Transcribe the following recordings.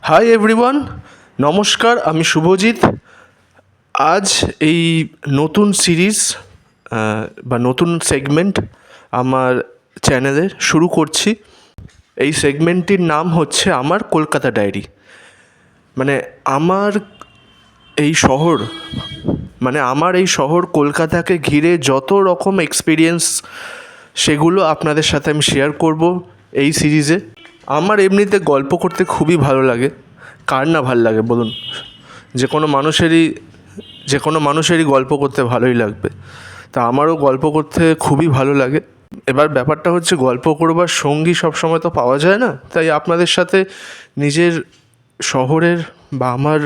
Hi everyone, নমস্কার। আমি শুভজিৎ। আজ এই নতুন সিরিজ বা নতুন সেগমেন্ট আমার চ্যানেলে শুরু করছি। এই সেগমেন্টটির নাম হচ্ছে আমার কলকাতা ডায়েরি। মানে আমার এই শহর আমার এই শহর কলকাতাকে ঘিরে যত রকম এক্সপিরিয়েন্স, সেগুলো আপনাদের সাথে আমি শেয়ার করব এই সিরিজে। আমার এমনিতে গল্প করতে খুবই ভালো লাগে। কার না ভাল লাগে বলুন? যে কোনো মানুষেরই গল্প করতে ভালোই লাগবে। তা আমারও গল্প করতে খুবই ভালো লাগে। এবার ব্যাপারটা হচ্ছে, গল্প করবার সঙ্গী সবসময় তো পাওয়া যায় না। তাই আপনাদের সাথে নিজের শহরের বা আমার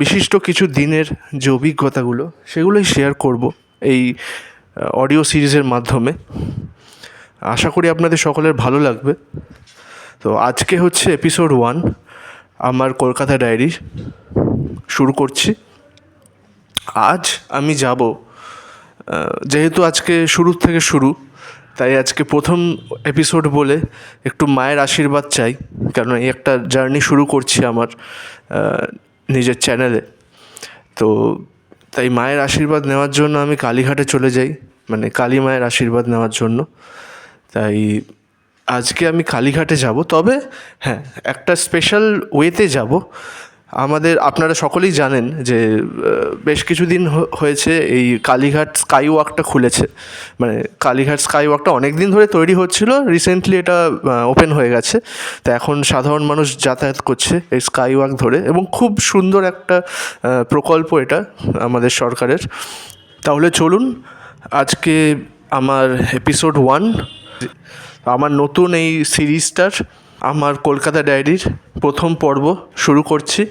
বিশিষ্ট কিছু দিনের যে অভিজ্ঞতাগুলো, সেগুলোই শেয়ার করব এই অডিও সিরিজের মাধ্যমে। আশা করি আপনাদের সকলের ভালো লাগবে। তো আজকে হচ্ছে এপিসোড 1 আমার কলকাতা ডায়েরি শুরু করছি। আজ আমি যাব, যেহেতু আজকে শুরুর থেকে শুরু, তাই আজকে প্রথম এপিসোড বলে একটু মায়ের আশীর্বাদ চাই। কারণ এই একটা জার্নি শুরু করছি আমার নিজের চ্যানেলে। তো তাই মায়ের আশীর্বাদ নেওয়ার জন্য আমি কালীঘাটে চলে যাই, মানে কালী মায়ের আশীর্বাদ নেওয়ার জন্য। তাই আজকে আমি কালীঘাটে যাব। তবে হ্যাঁ, একটা স্পেশাল ওয়েতে যাব। আপনারা সকলেই জানেন যে বেশ কিছুদিন হয়েছে এই কালীঘাট স্কাই ওয়াকটা খুলেছে। মানে কালীঘাট স্কাই ওয়াকটা অনেক দিন ধরে তৈরি হচ্ছিল, রিসেন্টলি এটা ওপেন হয়ে গেছে। তো এখন সাধারণ মানুষ যাতায়াত করছে এই স্কাই ওয়াক ধরে, এবং খুব সুন্দর একটা প্রকল্প এটা আমাদের সরকারের। তাহলে চলুন, আজকে আমার এপিসোড 1, আমার নতুন এই সিরিজটার, আমার কলকাতা ডায়েরির প্রথম পর্ব শুরু করছি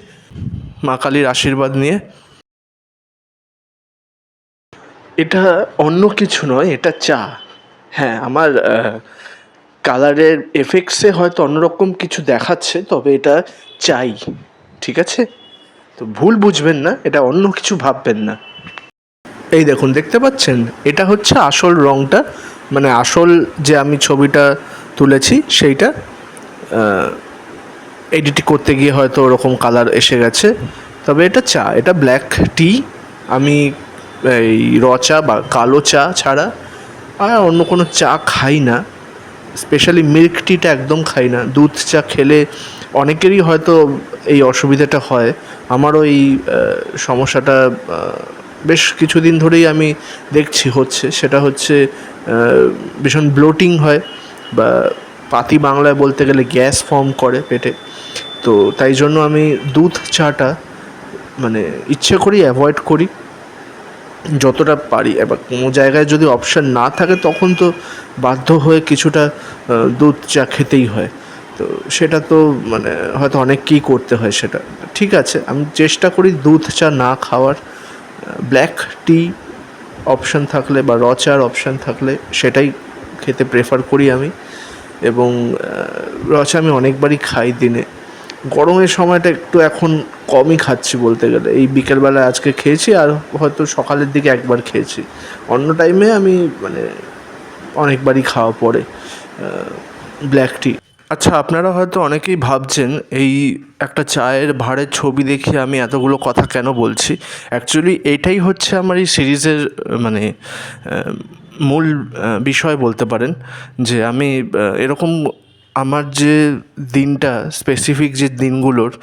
মা কালীর আশীর্বাদ নিয়ে। এটা অন্য কিছু নয়, এটা চা। হ্যাঁ, আমার কালারের এফেক্টসে হয়তো অন্যরকম কিছু দেখাচ্ছে, তবে এটা চাই, ঠিক আছে? তো ভুল বুঝবেন না, এটা অন্য কিছু ভাববেন না। এই দেখুন, দেখতে পাচ্ছেন? এটা হচ্ছে আসল রঙটা, মানে আসল যে আমি ছবিটা তুলেছি সেইটা এডিট করতে গিয়ে হয়তো ওরকম কালার এসে গেছে। তবে এটা চা, এটা ব্ল্যাক টি। আমি এই র চা বা কালো চা ছাড়া আর অন্য কোনো চা খাই না। স্পেশালি মিল্ক টিটা একদম খাই না। দুধ চা খেলে অনেকেরই হয়তো এই অসুবিধাটা হয়। আমারও এই সমস্যাটা বেশ কিছুদিন ধরেই আমি দেখছি হচ্ছে। সেটা হচ্ছে ভীষণ ব্লোটিং হয়, বা পাতি বাংলায় বলতে গেলে গ্যাস ফর্ম করে পেটে। তো তাই জন্য আমি দুধ চাটা মানে ইচ্ছে করেই অ্যাভয়েড করি যতটা পারি। এবার কোনো জায়গায় যদি অপশান না থাকে, তখন তো বাধ্য হয়ে কিছুটা দুধ চা খেতেই হয়। তো সেটা তো মানে হয়তো অনেককেই করতে হয় সেটা। ঠিক আছে, আমি চেষ্টা করি দুধ চা না খাওয়ার। ব্ল্যাক টি অপশান থাকলে বা র চার অপশান থাকলে সেটাই খেতে প্রেফার করি আমি। এবং র চা আমি অনেকবারই খাই দিনে। গরমের সময়টা একটু এখন কমই খাচ্ছি বলতে গেলে। এই বিকেলবেলায় আজকে খেয়েছি, আর হয়তো সকালের দিকে একবার খেয়েছি। অন্য টাইমে আমি মানে অনেকবারই খাওয়া পড়ে ব্ল্যাক টি। আচ্ছা, আপনারা হয়তো অনেকেই ভাবছেন এই একটা চায়ের ভাঁড়ের ছবি দেখে আমি এতগুলো কথা কেন বলছি। অ্যাকচুয়ালি এটাই হচ্ছে আমার এই সিরিজের মানে মূল বিষয় বলতে পারেন। যে আমি এরকম আমার যে দিনটা, স্পেসিফিক যে দিনগুলোর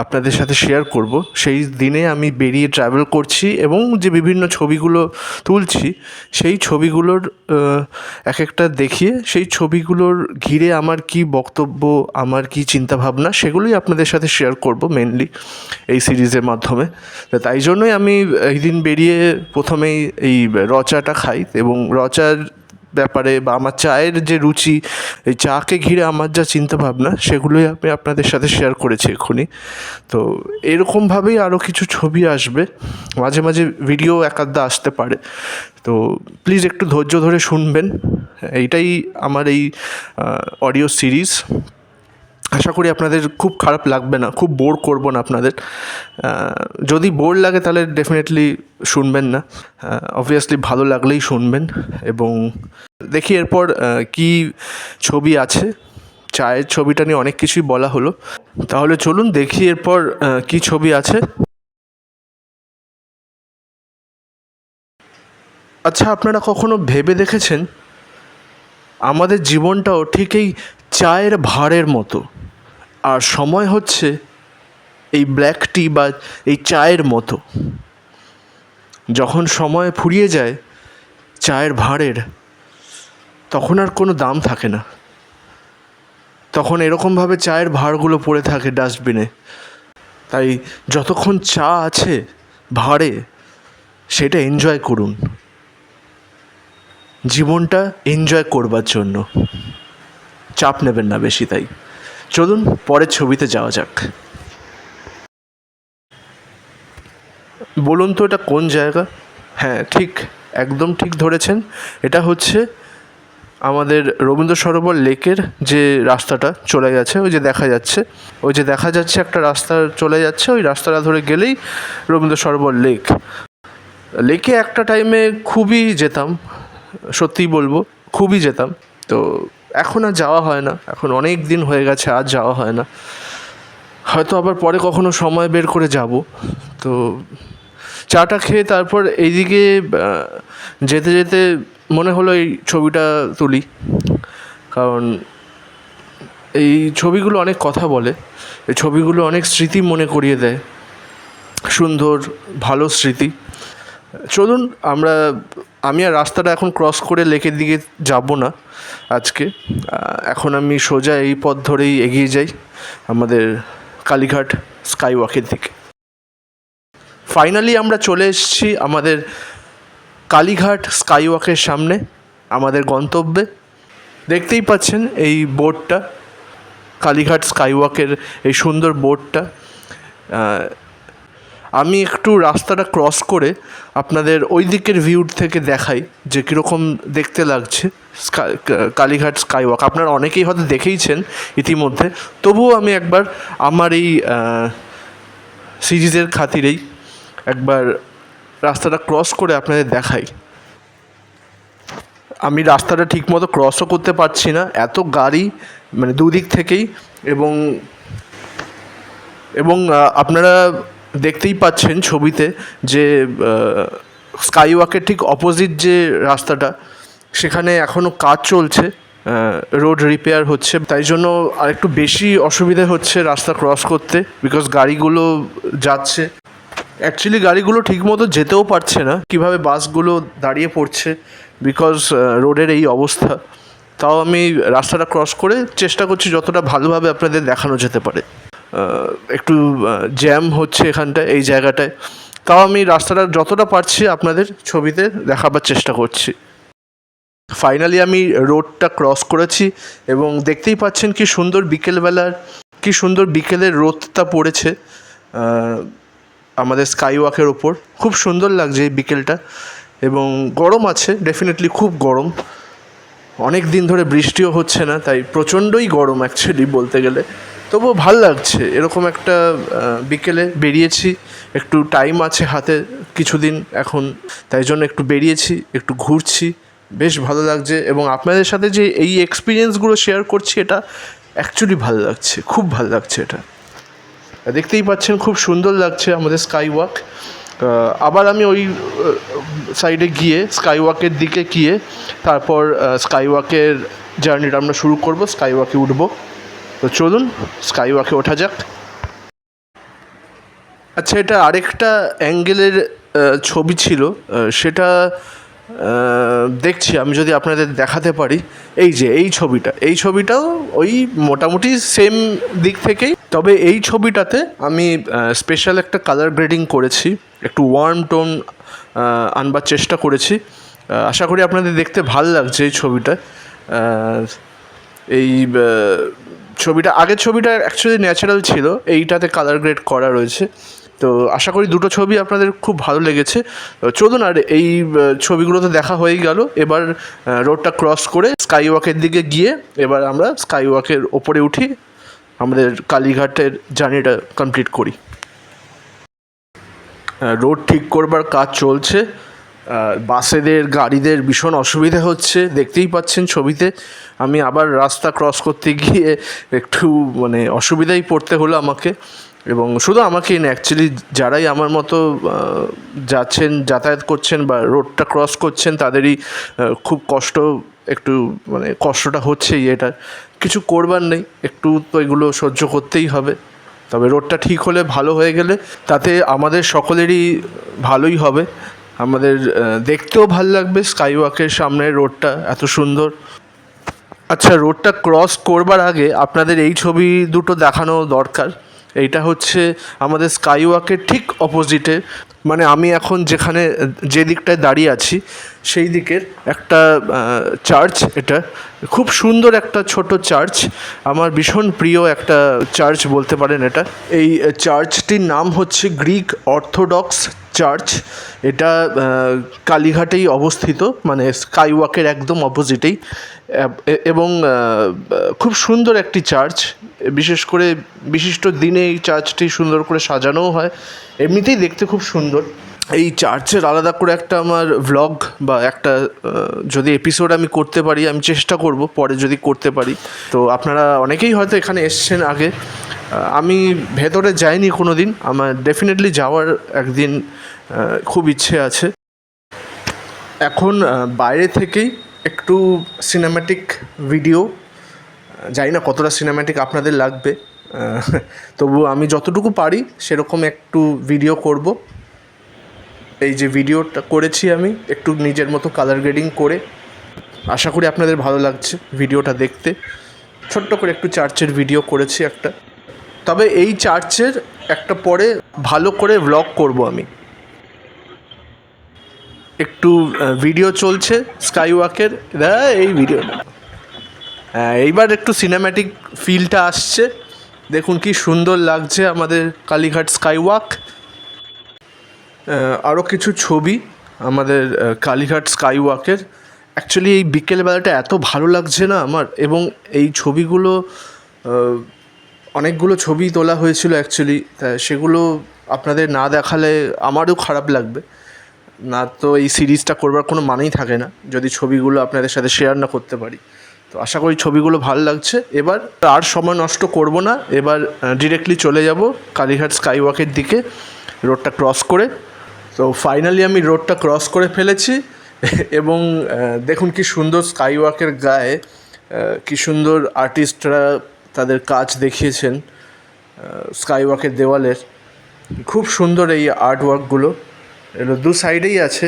আপনাদের সাথে শেয়ার করব, সেই দিনে আমি বেরিয়ে ট্রাভেল করছি এবং যে বিভিন্ন ছবিগুলো তুলছি, সেই ছবিগুলোর এক একটা দেখিয়ে সেই ছবিগুলোর ঘিরে আমার কী বক্তব্য, আমার কী চিন্তাভাবনা, সেগুলোই আপনাদের সাথে শেয়ার করব মেনলি এই সিরিজের মাধ্যমে। তাই জন্যই আমি এই দিন বেরিয়ে প্রথমেই এই র চাটা খাই, এবং র চার ব্যাপারে বা আমার চায়ের যে রুচি, এই চাকে ঘিরে আমার যা চিন্তাভাবনা, সেগুলোই আমি আপনাদের সাথে শেয়ার করেছি এক্ষুনি। তো এরকমভাবেই আরও কিছু ছবি আসবে, মাঝে মাঝে ভিডিও একাধটা আসতে পারে। তো প্লিজ একটু ধৈর্য ধরে শুনবেন। এইটাই আমার এই অডিও সিরিজ। আশা করি আপনাদের খুব খারাপ লাগবে না, খুব বোর করবো না আপনাদের। যদি বোর লাগে তাহলে ডেফিনেটলি শুনবেন না, অবভিয়াসলি ভালো লাগলেই শুনবেন। এবং দেখি এরপর কী ছবি আছে চায়ের ছবিটা নিয়ে অনেক কিছুই বলা হলো, তাহলে চলুন দেখি এরপর কি ছবি আছে। আচ্ছা, আপনারা কখনো ভেবে দেখেছেন আমাদের জীবনটাও ঠিক এই চায়ের ভাঁড়ের মতো, আর সময় হচ্ছে এই ব্ল্যাক টি বা এই চায়ের মতো। যখন সময় ফুরিয়ে যায় চায়ের ভাঁড়ের, তখন আর কোনো দাম থাকে না। তখন এরকমভাবে চায়ের ভাঁড়গুলো পড়ে থাকে ডাস্টবিনে। তাই যতক্ষণ চা আছে ভাঁড়ে, সেটা এনজয় করুন, জীবনটা এনজয় করবার জন্য। চাপ নেবেন না বেশি। তাই চলুন পরের ছবিতে যাওয়া যাক। বলুন তো এটা কোন জায়গা? হ্যাঁ, ঠিক, একদম ঠিক ধরেছেন। এটা হচ্ছে আমাদের রবীন্দ্র সরোবর লেকের যে রাস্তাটা চলে গেছে, ওই যে দেখা যাচ্ছে একটা রাস্তা চলে যাচ্ছে, ওই রাস্তাটা ধরে গেলেই রবীন্দ্র সরোবর লেকে একটা টাইমে খুবই যেতাম, সত্যিই বলবো খুবই যেতাম। তো এখন আর যাওয়া হয় না, এখন অনেক দিন হয়ে গেছে আর যাওয়া হয় না। হয়তো আবার পরে কখনো সময় বের করে যাব। তো চাটা খেয়ে তারপর এইদিকে যেতে যেতে মনে হলো এই ছবিটা তুলি, কারণ এই ছবিগুলো অনেক কথা বলে, এই ছবিগুলো অনেক স্মৃতি মনে করিয়ে দেয়, সুন্দর ভালো স্মৃতি। চলুন আমি আর রাস্তাটা এখন ক্রস করে লেকের দিকে যাব না আজকে। এখন আমি সোজা এই পথ ধরেই এগিয়ে যাই আমাদের কালীঘাট স্কাই ওয়াকের দিকে। ফাইনালি আমরা চলে এসেছি আমাদের কালীঘাট স্কাই ওয়াকের সামনে, আমাদের গন্তব্যে। দেখতেই পাচ্ছেন এই বোর্ডটা, কালীঘাট স্কাই ওয়াকের এই সুন্দর বোর্ডটা। আমি একটু রাস্তাটা ক্রস করে আপনাদের ওই দিকের ভিউ থেকে দেখাই যে কীরকম দেখতে লাগছে কালীঘাট স্কাই ওয়াক। আপনারা অনেকেই হয়তো দেখেইছেন ইতিমধ্যে, তবুও আমি একবার আমার এই সিরিজের খাতিরেই একবার রাস্তাটা ক্রস করে আপনাদের দেখাই। আমি রাস্তাটা ঠিকমতো ক্রসও করতে পারছি না, এত গাড়ি মানে দুদিক থেকেই। এবং আপনারা দেখতেই পাচ্ছেন ছবিতে যে স্কাই ওয়াকের ঠিক অপোজিট যে রাস্তাটা, সেখানে এখনও কাজ চলছে, রোড রিপেয়ার হচ্ছে। তাই জন্য আর একটু বেশি অসুবিধে হচ্ছে রাস্তা ক্রস করতে, বিকজ গাড়িগুলো যাচ্ছে। অ্যাকচুয়ালি গাড়িগুলো ঠিকমতো যেতেও পারছে না, কীভাবে বাসগুলো দাঁড়িয়ে পড়ছে বিকজ রোডের এই অবস্থা। তাও আমি রাস্তাটা ক্রস করে চেষ্টা করছি যতটা ভালোভাবে আপনাদের দেখানো যেতে পারে। একটু জ্যাম হচ্ছে এখানটায়, এই জায়গাটায়, তাও আমি রাস্তাটা যতটা পারছি আপনাদের ছবিতে দেখাবার চেষ্টা করছি। ফাইনালি আমি রোডটা ক্রস করেছি এবং দেখতেই পাচ্ছেন কি সুন্দর বিকেলের রোদটা পড়েছে আমাদের স্কাই ওয়াকের ওপর। খুব সুন্দর লাগছে এই বিকেলটা, এবং গরম আছে, ডেফিনেটলি খুব গরম। অনেক দিন ধরে বৃষ্টিও হচ্ছে না, তাই প্রচণ্ডই গরম অ্যাকচুয়ালি বলতে গেলে। তবুও ভাল লাগছে এরকম একটা বিকেলে বেরিয়েছি, একটু টাইম আছে হাতে কিছুদিন এখন, তাই জন্য একটু বেরিয়েছি, একটু ঘুরছি, বেশ ভালো লাগছে। এবং আপনাদের সাথে যে এই এক্সপিরিয়েন্সগুলো শেয়ার করছি, এটা অ্যাকচুয়ালি ভালো লাগছে, খুব ভালো লাগছে। এটা দেখতেই পাচ্ছেন খুব সুন্দর লাগছে আমাদের স্কাই ওয়াক। আবার আমি ওই সাইডে গিয়ে স্কাই ওয়াকের দিকে গিয়ে তারপর স্কাই ওয়াকের জার্নিটা আমরা শুরু করব, স্কাই ওয়াকে উঠবো। তো চলুন স্কাই ওয়াকে ওঠা যাক। আচ্ছা, এটা আরেকটা অ্যাঙ্গেলের ছবি ছিল, সেটা দেখছি আমি যদি আপনাদের দেখাতে পারি। এই যে এই ছবিটাও ওই মোটামুটি সেম দিক থেকেই, তবে এই ছবিটাতে আমি স্পেশাল একটা কালার গ্রেডিং করেছি, একটু ওয়ার্ম টোন আনবার চেষ্টা করেছি। আশা করি আপনাদের দেখতে ভালো লাগছে এই ছবিটা। এই আগের ছবিটা অ্যাকচুয়ালি ন্যাচারাল ছিল, এইটাতে কালার গ্রেড করা রয়েছে। তো আশা করি দুটো ছবি আপনাদের খুব ভালো লেগেছে। চলুন, আর এই ছবিগুলো তো দেখা হয়েই গেল, এবার রোডটা ক্রস করে স্কাই ওয়াকের দিকে গিয়ে এবার আমরা স্কাই ওয়াকের ওপরে উঠি, আমাদের কালীঘাটের জার্নিটা কমপ্লিট করি। রোড ঠিক করবার কাজ চলছে, বাসেদের গাড়িদের ভীষণ অসুবিধা হচ্ছে, দেখতেই পাচ্ছেন ছবিতে। আমি আবার রাস্তা ক্রস করতে গিয়ে একটু মানে অসুবিধায় পড়তে হলো আমাকে, এবং শুধু আমাকেই না, অ্যাকচুয়ালি যারাই আমার মতো যাচ্ছেন, যাতায়াত করছেন বা রোডটা ক্রস করছেন, তাদেরই খুব একটু মানে কষ্টটা হচ্ছেই। এটা কিছু করবার নেই, একটু তো এগুলো সহ্য করতেই হবে। তবে রোডটা ঠিক হলে, ভালো হয়ে গেলে, তাতে আমাদের সকলেরই ভালোই হবে। আমাদের দেখতেও ভাল লাগবে স্কাই ওয়াকের সামনের রোডটা এত সুন্দর। আচ্ছা, রোডটা ক্রস করবার আগে আপনাদের এই ছবি দুটো দেখানো দরকার। এইটা হচ্ছে আমাদের স্কাই ওয়াকের ঠিক অপোজিটে, মানে আমি এখন যে দিকটায় দাঁড়িয়ে আছি সেই দিকের একটা চার্চ। এটা খুব সুন্দর একটা ছোট চার্চ, আমার ভীষণ প্রিয় একটা চার্চ বলতে পারেন এটা। এই চার্চটির নাম হচ্ছে গ্রিক অর্থোডক্স চার্চ। এটা কালীঘাটেই অবস্থিত, মানে স্কাই ওয়াকের একদম অপোজিটেই, এবং খুব সুন্দর একটি চার্চ। বিশেষ করে বিশিষ্ট দিনে এই চার্চটি সুন্দর করে সাজানোও হয়, এমনিতেই দেখতে খুব সুন্দর। এই চার্চের আলাদা করে একটা আমার ভ্লগ বা একটা যদি এপিসোড আমি করতে পারি, আমি চেষ্টা করব পরে যদি করতে পারি। তো আপনারা অনেকেই হয়তো এখানে এসছেন আগে, আমি ভেতরে যাইনি কোনো দিন, আমার ডেফিনেটলি যাওয়ার একদিন খুব ইচ্ছে আছে। এখন বাইরে থেকেই একটু সিনেম্যাটিক ভিডিও, জানি না কতটা সিনেম্যাটিক আপনাদের লাগবে, তবু আমি যতটুকু পারি সেরকম একটু ভিডিও করব। এই যে ভিডিওটা করেছি আমি একটু নিজের মতো কালার গ্রেডিং করে, আশা করি আপনাদের ভালো লাগছে ভিডিওটা দেখতে। ছোট্ট করে একটু চার্চের ভিডিও করেছি একটা, তবে এই চার্চের একটা পরে ভালো করে ভ্লগ করব আমি। একটু ভিডিও চলছে স্কাই ওয়াকের, এই ভিডিও এইবার একটু সিনেম্যাটিক ফিলটা আসছে, দেখুন কি সুন্দর লাগছে আমাদের কালীঘাট স্কাই ওয়াক। আরও কিছু ছবি আমাদের কালীঘাট স্কাই ওয়াকের। অ্যাকচুয়ালি এই বিকেলবেলাটা এত ভালো লাগছে না আমার, এবং এই ছবিগুলো অনেকগুলো ছবি তোলা হয়েছিল অ্যাকচুয়ালি, সেগুলো আপনাদের না দেখালে আমারও খারাপ লাগবে। না তো এই সিরিজটা করবার কোনো মানেই থাকে না যদি ছবিগুলো আপনাদের সাথে শেয়ার না করতে পারি। তো আশা করি ছবিগুলো ভালো লাগছে। এবার আর সময় নষ্ট করব না, এবার ডিরেক্টলি চলে যাব কালীঘাট স্কাই ওয়াকের দিকে রোডটা ক্রস করে। তো ফাইনালি আমি রোডটা ক্রস করে ফেলেছি, এবং দেখুন কি সুন্দর স্কাই ওয়াকের গায়ে কি সুন্দর আর্টিস্টরা তাদের কাজ দেখিয়েছেন স্কাই ওয়াকের দেওয়ালের। খুব সুন্দর এই আর্ট ওয়ার্কগুলো, এগুলো দু সাইডেই আছে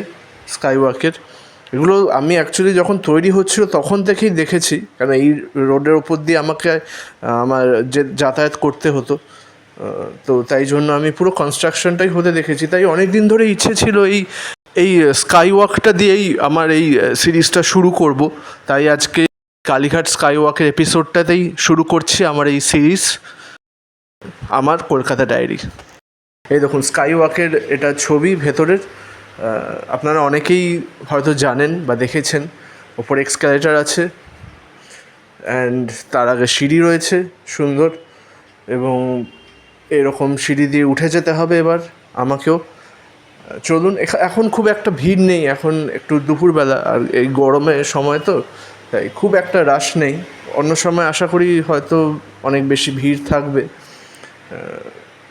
স্কাই ওয়াকের। এগুলো আমি অ্যাকচুয়ালি যখন তৈরি হচ্ছিল তখন থেকেই দেখেছি, কারণ এই রোডের ওপর দিয়ে আমাকে আমার যাতায়াত করতে হতো, তো তাই জন্য আমি পুরো কনস্ট্রাকশনটাই হতে দেখেছি। তাই অনেক দিন ধরে ইচ্ছে ছিল এই স্কাই ওয়াকটা দিয়েই আমার এই সিরিজটা শুরু করব। তাই আজকে কালীঘাট স্কাই ওয়াকের এপিসোডটাতেই শুরু করছি আমার এই সিরিজ, আমার কলকাতা ডায়েরি। এই দেখুন স্কাই ওয়াকের এটা ছবি ভেতরের, আপনারা অনেকেই হয়তো জানেন বা দেখেছেন। ওপরে এক্সকালেটার আছে, অ্যান্ড তার আগে সিঁড়ি রয়েছে সুন্দর, এবং এরকম সিঁড়ি দিয়ে উঠে যেতে হবে এবার আমাকেও। চলুন, এখন খুব একটা ভিড় নেই, এখন একটু দুপুরবেলা আর এই গরমের সময় তো, তাই খুব একটা রাশ নেই। অন্য সময় আশা করি হয়তো অনেক বেশি ভিড় থাকবে,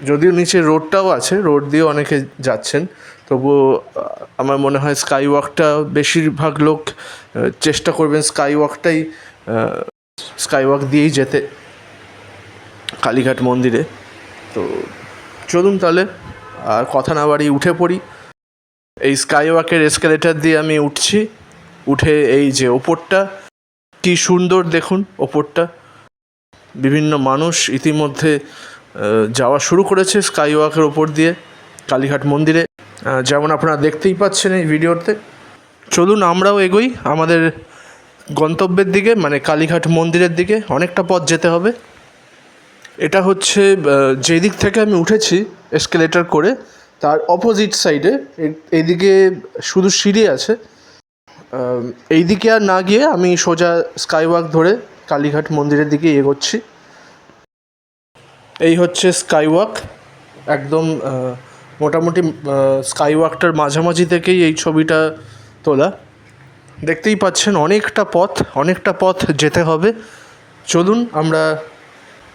যদিও নিচে রোডটাও আছে, রোড দিয়েও অনেকে যাচ্ছেন। তবুও আমার মনে হয় স্কাই ওয়াকটা বেশিরভাগ লোক চেষ্টা করবেন স্কাই ওয়াক দিয়েই যেতে কালীঘাট মন্দিরে। তো চলুন তাহলে আর কথা না বাড়িয়ে উঠে পড়ি। এই স্কাই ওয়াকের এসকেলেটার দিয়ে আমি উঠছি, উঠে এই যে ওপরটা কি সুন্দর দেখুন, ওপরটা বিভিন্ন মানুষ ইতিমধ্যে যাওয়া শুরু করেছে স্কাই ওয়াকের ওপর দিয়ে কালীঘাট মন্দিরে, যেমন আপনারা দেখতেই পাচ্ছেন এই ভিডিওতে। চলুন আমরাও এগোই আমাদের গন্তব্যের দিকে, মানে কালীঘাট মন্দিরের দিকে। অনেকটা পথ যেতে হবে। এটা হচ্ছে যেই দিক থেকে আমি উঠেছি এসকেলেটার করে, তার অপোজিট সাইডে এইদিকে শুধু সিঁড়ি আছে। এই দিকে আর না গিয়ে আমি সোজা স্কাই ওয়াক ধরে কালীঘাট মন্দিরের দিকে এগোচ্ছি। এই হচ্ছে স্কাই ওয়াক, একদম মোটামুটি স্কাই ওয়াকটার মাঝামাঝি থেকেই এই ছবিটা তোলা। দেখতেই পাচ্ছেন অনেকটা পথ যেতে হবে। চলুন আমরা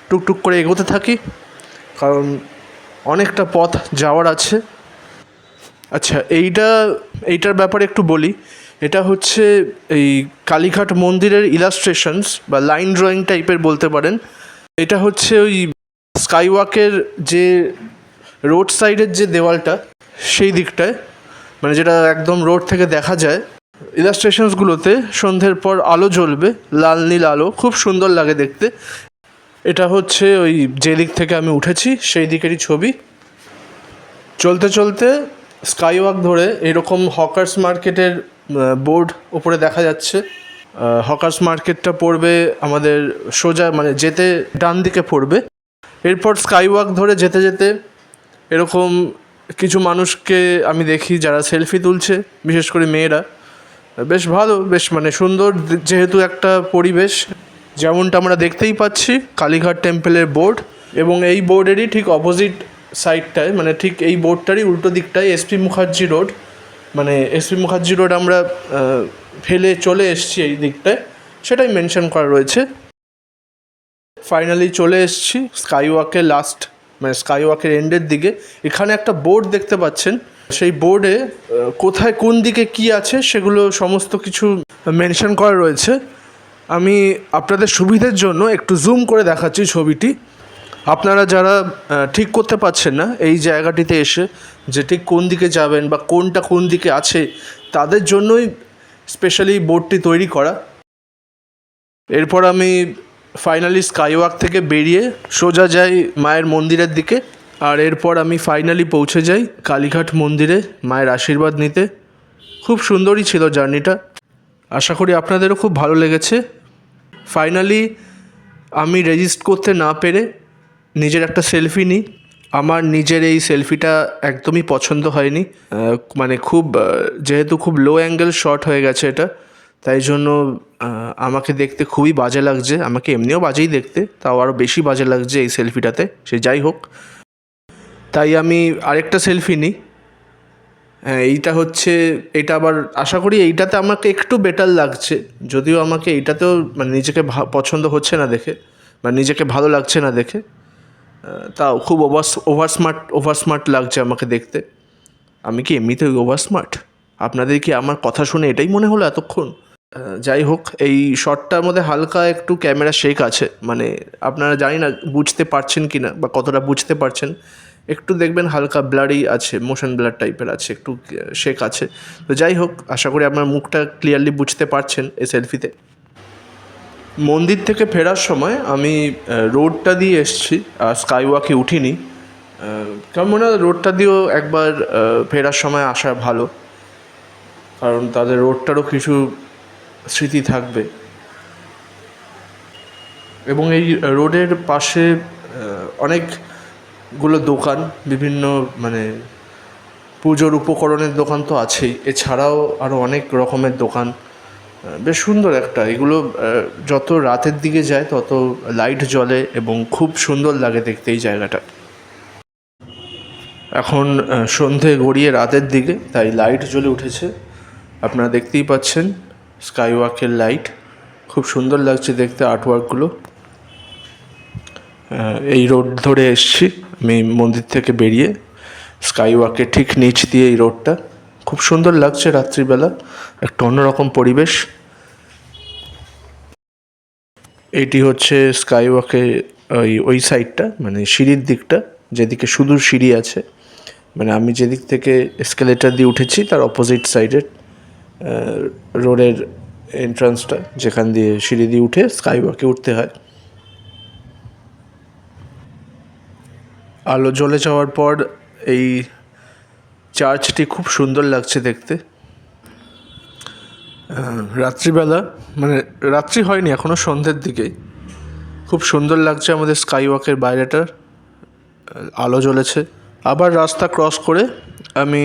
টুকটুক করে এগোতে থাকি, কারণ অনেকটা পথ যাওয়ার আছে। আচ্ছা, এইটার ব্যাপারে একটু বলি। এটা হচ্ছে এই কালীঘাট মন্দিরের ইলাস্ট্রেশনস বা লাইন ড্রয়িং টাইপের বলতে পারেন। এটা হচ্ছে ওই স্কাই ওয়াকের যে রোড সাইডের যে দেওয়ালটা, সেই দিকটায়, মানে যেটা একদম রোড থেকে দেখা যায়, ইলাস্ট্রেশনসগুলোতে সন্ধ্যের পর আলো জ্বলবে, লাল নীল আলো, খুব সুন্দর লাগে দেখতে। এটা হচ্ছে ওই যে দিক থেকে আমি উঠেছি সেই দিকেরই ছবি। চলতে চলতে স্কাই ওয়াক ধরে এরকম হকার্স মার্কেটের বোর্ড ওপরে দেখা যাচ্ছে। হকার্স মার্কেটটা পড়বে আমাদের সোজা, মানে যেতে ডান দিকে পড়বে। এরপর স্কাই ওয়াক ধরে যেতে যেতে এরকম কিছু মানুষকে আমি দেখি যারা সেলফি তুলছে, বিশেষ করে মেয়েরা। বেশ ভালো, বেশ মানে সুন্দর, যেহেতু একটা পরিবেশ। যেমনটা আমরা দেখতেই পাচ্ছি কালীঘাট টেম্পলের বোর্ড, এবং এই বোর্ডেরই ঠিক অপোজিট সাইডটায়, মানে ঠিক এই বোর্ডটারই উল্টো দিকটায় এসপি মুখার্জি রোড, মানে এসপি মুখার্জি রোড আমরা ফেলে চলে এসেছি এই দিকটায়, সেটাই মেনশন করা রয়েছে। ফাইনালি চলে এসেছি স্কাই ওয়াকের লাস্ট, মানে স্কাই ওয়াকের এন্ডের দিকে। এখানে একটা বোর্ড দেখতে পাচ্ছেন, সেই বোর্ডে কোথায় কোন দিকে কি আছে সেগুলো সমস্ত কিছু মেনশন করা রয়েছে। আমি আপনাদের সুবিধের জন্য একটু জুম করে দেখাচ্ছি ছবিটি। আপনারা যারা ঠিক করতে পারছেন না এই জায়গাটিতে এসে যে ঠিক কোন দিকে যাবেন বা কোনটা কোন দিকে আছে, তাদের জন্যই স্পেশালি বোর্ডটি তৈরি করা। এরপর আমি ফাইনালি স্কাই ওয়াক থেকে বেরিয়ে সোজা যাই মায়ের মন্দিরের দিকে, আর এরপর আমি ফাইনালি পৌঁছে যাই কালীঘাট মন্দিরে মায়ের আশীর্বাদ নিতে। খুব সুন্দরই ছিল জার্নিটা, আশা করি আপনাদেরও খুব ভালো লেগেছে। ফাইনালি আমি রেজিস্ট করতে না পেরে নিজের একটা সেলফি নিই। আমার নিজের এই সেলফিটা একদমই পছন্দ হয়নি, মানে খুব যেহেতু খুব লো অ্যাঙ্গেল শট হয়ে গেছে এটা, তাই জন্য আমাকে দেখতে খুবই বাজে লাগছে। আমাকে এমনিও বাজেই দেখতে, তাও আরও বেশি বাজে লাগছে এই সেলফিটাতে। সে যাই হোক, তাই আমি আরেকটা সেলফি নিই। এইটা হচ্ছে, এটা আবার আশা করি এইটাতে আমাকে একটু বেটার লাগছে, যদিও আমাকে এইটাতেও মানে নিজেকে পছন্দ হচ্ছে না দেখে, বা নিজেকে ভালো লাগছে না দেখে। তাও খুব ওভার স্মার্ট লাগছে আমাকে দেখতে। আমি কি এমনিতেই ওভার স্মার্ট? আপনাদের কি আমার কথা শুনে এটাই মনে হলো এতক্ষণ? যাই হোক, এই শটটার মধ্যে হালকা একটু ক্যামেরা শেক আছে, মানে আপনারা জানি না বুঝতে পারছেন কি না বা কতটা বুঝতে পারছেন। একটু দেখবেন হালকা ব্লারি আছে, মোশন ব্লার টাইপের আছে, একটু শেক আছে। তো যাই হোক, আশা করি আপনার মুখটা ক্লিয়ারলি বুঝতে পারছেন এই সেলফিতে। মন্দির থেকে ফেরার সময় আমি রোডটা দিয়ে এসেছি, আর স্কাই ওয়াকে উঠিনি, কারণ মনে হয় রোডটা দিয়েও একবার ফেরার সময় আসা ভালো, কারণ তাদের রোডটারও কিছু স্মৃতি থাকবে। এবং এই রোডের পাশে অনেকগুলো দোকান, বিভিন্ন মানে পুজোর উপকরণের দোকান তো আছেই, এছাড়াও আরও অনেক রকমের দোকান। বেশ সুন্দর একটা, এগুলো যত রাতের দিকে যায় তত লাইট জ্বলে এবং খুব সুন্দর লাগে দেখতে এই জায়গাটা। এখন সন্ধে গড়িয়ে রাতের দিকে, তাই লাইট জ্বলে উঠেছে, আপনারা দেখতেই পাচ্ছেন স্কাই ওয়াকের লাইট। খুব সুন্দর লাগছে দেখতে আর্টওয়ার্কগুলো। এই রোড ধরে এসছি আমি মন্দির থেকে বেরিয়ে, স্কাই ওয়াকের ঠিক নিচ দিয়ে এই রোডটা। খুব সুন্দর লাগছে রাত্রিবেলা, একটা অন্যরকম পরিবেশ। এইটি হচ্ছে স্কাই ওয়াকে ওই সাইডটা, মানে সিঁড়ির দিকটা, যেদিকে শুধু সিঁড়ি আছে, মানে আমি যেদিক থেকে এসকেলেটার দিয়ে উঠেছি তার অপোজিট সাইডের রোডের এন্ট্রান্সটা, যেখান দিয়ে সিঁড়ি দিয়ে উঠে স্কাই ওয়াকে উঠতে হয়। আলো জ্বলে যাওয়ার পর এই চার্চটি খুব সুন্দর লাগছে দেখতে। রাত্রিবেলা, মানে রাত্রি হয়নি এখনও, সন্ধ্যের দিকেই খুব সুন্দর লাগছে আমাদের স্কাই ওয়াকের বাইরেটার, আলো জ্বলেছে। আবার রাস্তা ক্রস করে আমি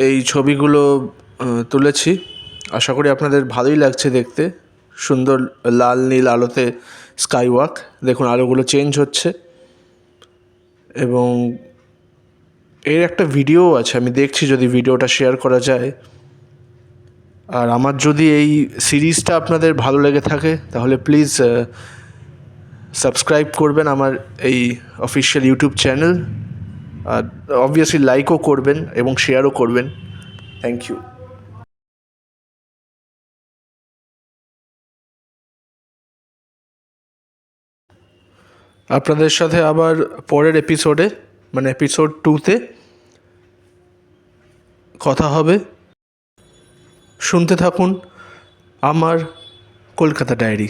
এই ছবিগুলো তুলেছি, আশা করি আপনাদের ভালোই লাগছে দেখতে। সুন্দর লাল নীল আলোতে স্কাই ওয়াক, দেখুন আলোগুলো চেঞ্জ হচ্ছে এবং এর একটা ভিডিও আছে, আমি দেখছি যদি ভিডিওটা শেয়ার করা যায়। আর আমার যদি এই সিরিজটা আপনাদের ভালো লেগে থাকে তাহলে প্লিজ সাবস্ক্রাইব করবেন আমার এই অফিসিয়াল ইউটিউব চ্যানেল, আর অবভিয়াসলি লাইকও করবেন এবং শেয়ারও করবেন। Thank you. আপনাদের সাথে আবার পরের এপিসোডে, মানে এপিসোড 2-তে কথা হবে। শুনতে থাকুন আমার কলকাতা ডায়েরি।